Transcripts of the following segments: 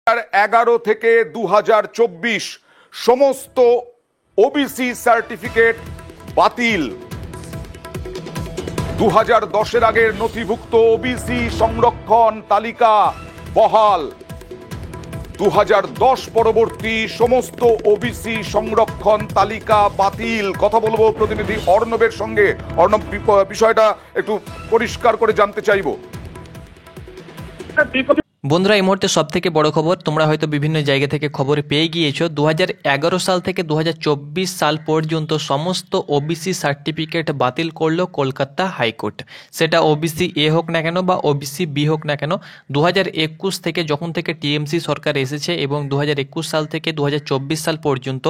2011 থেকে 2024 সমস্ত OBC certificate বাতিল। 2010-এর আগের নথিভুক্ত ওবিসি সংরক্ষণ তালিকা বহাল। 2010 পরবর্তী সমস্ত ওবিসি সংরক্ষণ তালিকা বাতিল। কথা বলবো প্রতিনিধি অর্ণবের সঙ্গে। অর্ণব, বিষয়টা একটু পরিষ্কার করে জানতে চাইবো। বন্ধুরা, এই মুহূর্তে সব থেকে বড় খবর, তোমরা হয়তো বিভিন্ন জায়গা থেকে খবর পেয়ে গিয়েছো। 2011 সাল থেকে 2024 সাল পর্যন্ত সমস্ত ওবিসি সার্টিফিকেট বাতিল করলো কলকাতা হাইকোর্ট। সেটা ওবিসি এ হোক না কেন বা ওবিসি বি হোক না কেন। 2021 থেকে যখন থেকে টিএমসি সরকার এসেছে এবং 2021 সাল থেকে 2024 সাল পর্যন্ত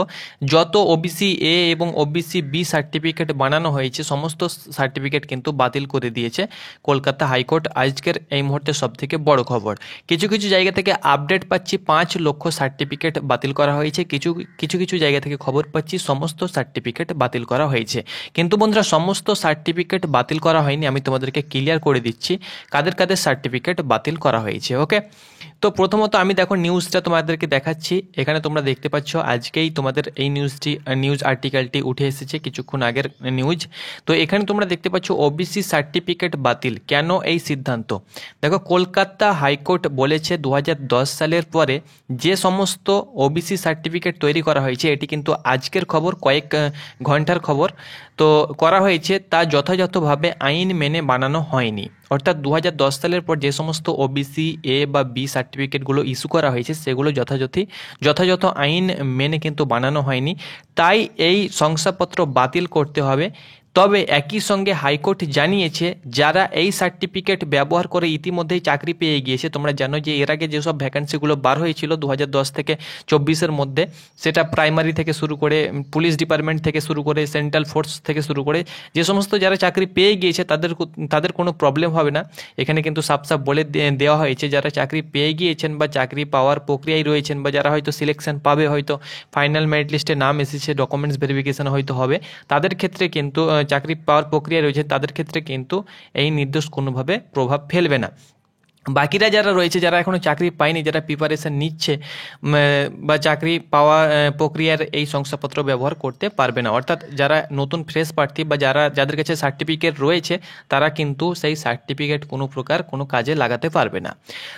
যত ওবিসি এ এবং ওবিসি বি সার্টিফিকেট বানানো হয়েছে সমস্ত সার্টিফিকেট কিন্তু বাতিল করে দিয়েছে কলকাতা হাইকোর্ট। আজকের এই মুহূর্তে সব থেকে বড় খবর। কিছু কিছু জায়গা থেকে আপডেট পাচ্ছি 5 লক্ষ সার্টিফিকেট বাতিল করা হয়েছে। কিছু কিছু জায়গা থেকে খবর পাচ্ছি সমস্ত সার্টিফিকেট বাতিল করা হয়েছে। কিন্তু বন্ধুরা, সমস্ত সার্টিফিকেট বাতিল করা হয়নি। আমি তোমাদেরকে ক্লিয়ার করে দিচ্ছি কাদের কাদের সার্টিফিকেট বাতিল করা হয়েছে। ওকে, তো প্রথমত আমি দেখো নিউজটা তোমাদেরকে দেখাচ্ছি। এখানে তোমরা দেখতে পাচ্ছ আজকেই তোমাদের এই নিউজ আর্টিকেলটি উঠে এসেছে, কিছুক্ষণ আগের নিউজ। তো এখানে তোমরা দেখতে পাচ্ছ ওবিসি সার্টিফিকেট বাতিল, কেন এই সিদ্ধান্ত। দেখো, কলকাতা হাইকোর্ট বলেছে 2010 সালের পরে যে সমস্ত ওবিসি সার্টিফিকেট তৈরি করা হয়েছে, এটি কিন্তু আজকের খবর, কয়েক ঘন্টার খবর, তো করা হয়েছে তা যথাযথভাবে আইন মেনে বানানো হয়নি। অর্থাৎ 2010 সালের পর যে সমস্ত ওবিসি এ বা বি সার্টিফিকেটগুলো ইস্যু করা হয়েছে সেগুলো যথাযথ আইন মেনে কিন্তু বানানো হয়নি। তাই এই শংসাপত্র বাতিল করতে হবে। তবে একই সঙ্গে হাইকোর্ট জানিয়েছে যারা এই সার্টিফিকেট ব্যবহার করে ইতিমধ্যেই চাকরি পেয়ে গিয়েছে, তোমরা জানো যে এর আগে যেসব ভ্যাকেন্সিগুলো বার হয়েছিল 2010 থেকে 24-এর মধ্যে, সেটা প্রাইমারি থেকে শুরু করে পুলিশ ডিপার্টমেন্ট থেকে শুরু করে সেন্ট্রাল ফোর্স থেকে শুরু করে যে সমস্ত যারা চাকরি পেয়ে গিয়েছে তাদের কোনো প্রবলেম হবে না। এখানে কিন্তু সাফ বলে দেওয়া হয়েছে যারা চাকরি পেয়ে গিয়েছেন বা চাকরি পাওয়ার প্রক্রিয়ায় রয়েছেন বা যারা হয়তো সিলেকশন পাবে, হয়তো ফাইনাল মেরিট লিস্টে নাম এসেছে, ডকুমেন্টস ভেরিফিকেশন হয়তো হবে, তাদের ক্ষেত্রে কিন্তু চাকরি পাওয়ার প্রক্রিয়া রয়েছে, তাদের ক্ষেত্রে কিন্তু এই নির্দেশ কোনোভাবে প্রভাব ফেলবে না। বাকিরা যারা রয়েছে, যারা এখনো চাকরি পায়নি, যারা প্রিপারেশন নিচ্ছে বা চাকরি পাওয়া প্রক্রিয়ার এই শংসাপত্র ব্যবহার করতে পারবে না। অর্থাৎ যারা নতুন ফ্রেশ প্রার্থী বা যাদের কাছে সার্টিফিকেট রয়েছে তারা কিন্তু সেই সার্টিফিকেট কোনো প্রকার কোনো কাজে লাগাতে পারবে না।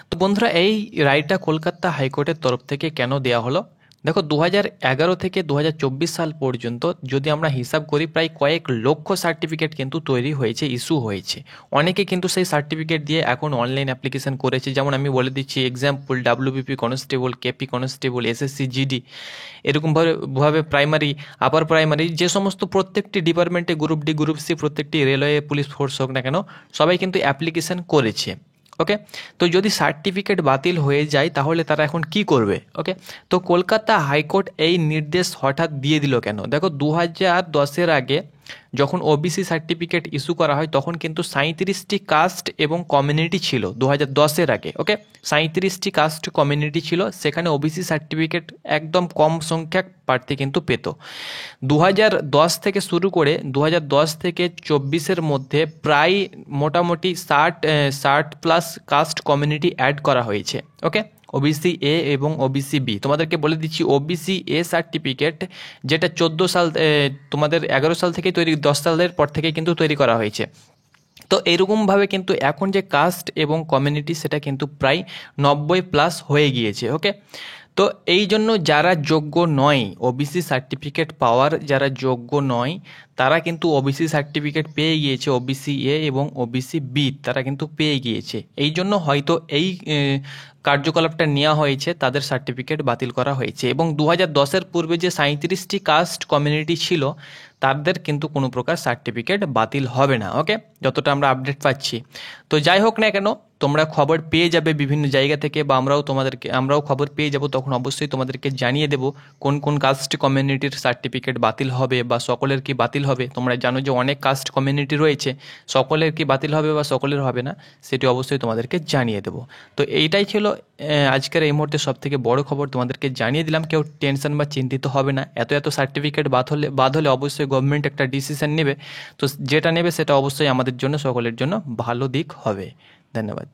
তো বন্ধুরা, এই রায়টা কলকাতা হাইকোর্টের তরফ থেকে কেন দেওয়া হলো? দেখো, 2011 থেকে 2024 সাল পর্যন্ত যদি আমরা হিসাব করি প্রায় কয়েক লক্ষ সার্টিফিকেট কিন্তু তৈরি হয়েছে, ইস্যু হয়েছে। অনেকে কিন্তু সেই সার্টিফিকেট দিয়ে এখন অনলাইন অ্যাপ্লিকেশন করেছে। যেমন আমি বলে দিচ্ছি example, WBP constable, KP constable, SSC GD, এরকমভাবে প্রাইমারি, আপার প্রাইমারি, যে সমস্ত প্রত্যেকটি ডিপার্টমেন্টে গ্রুপ ডি গ্রুপ সি, প্রত্যেকটি রেলওয়ে পুলিশ ফোর্স হোক না কেন, সবাই কিন্তু অ্যাপ্লিকেশন করেছে। ওকে, তো যদি সার্টিফিকেট বাতিল হয়ে যায় তাহলে তারা এখন কি করবে? ওকে, তো কলকাতা হাইকোর্ট এই নির্দেশ হঠাৎ দিয়ে দিল কেন? দেখো, 2010-এর আগে যখন ওবিসি সার্টিফিকেট ইস্যু করা হয় তখন কিন্তু 37টি কাস্ট এবং কমিউনিটি ছিল 2010-এর আগে। ওকে, 37টি কাস্ট কমিউনিটি ছিল, সেখানে ওবিসি সার্টিফিকেট একদম কম সংখ্যক প্রার্থী কিন্তু পেত। 2010 থেকে শুরু করে 2010 থেকে 24-এর মধ্যে প্রায় মোটামুটি 60+ কাস্ট কমিউনিটি অ্যাড করা হয়েছে। ওকে, ওবিসি এ এবং ওবিসি বি। তোমাদেরকে বলে দিচ্ছি, ওবিসি এ সার্টিফিকেট যেটা 14 সাল, তোমাদের 11 সাল থেকে তৈরি, 10 সালের পর থেকে কিন্তু তৈরি করা হয়েছে। তো এরকমভাবে কিন্তু এখন যে কাস্ট এবং কমিউনিটি সেটা কিন্তু প্রায় 90+ হয়ে গিয়েছে। ওকে, তো এই জন্য যারা যোগ্য নয় ওবিসি সার্টিফিকেট পাওয়ার, যারা যোগ্য নয় তারা কিন্তু ওবিসি সার্টিফিকেট পেয়ে গিয়েছে, ওবিসি এ এবং ওবিসি বি তারা কিন্তু পেয়ে গিয়েছে। এই জন্য হয়তো এই কার্যকলাপটা নেওয়া হয়েছে, তাদের সার্টিফিকেট বাতিল করা হয়েছে। এবং 2010-এর পূর্বে যে 37টি কাস্ট কমিউনিটি ছিল তাদের কিন্তু কোনো প্রকার সার্টিফিকেট বাতিল হবে না। ওকে, যতটা আমরা আপডেট পাচ্ছি। তো যাই হোক না কেন, তোমরা খবর পেয়ে যাবে বিভিন্ন জায়গা থেকে, বা আমরাও খবর পেয়ে যাব, তখন অবশ্যই তোমাদেরকে জানিয়ে দেব কোন কোন কাস্ট কমিউনিটির সার্টিফিকেট বাতিল হবে বা সকলের কি বাতিল হবে। তোমরা জানো যে অনেক কাস্ট কমিউনিটি রয়েছে, সকলের কি বাতিল হবে বা সকলের হবে না সেটি অবশ্যই তোমাদেরকে জানিয়ে দেব। তো এইটাই ছিল আজকের এই মুহূর্তে সব থেকে বড় খবর, তোমাদেরকে জানিয়ে দিলাম। কেউ টেনশন বা চিন্তিত হবে না। এত সার্টিফিকেট বাদ হলে অবশ্যই গভর্নমেন্ট একটা ডিসিশন নেবে। তো যেটা নেবে সেটা অবশ্যই আমাদের জন্য, সকলের জন্য ভালো দিক হবে। ধন্যবাদ।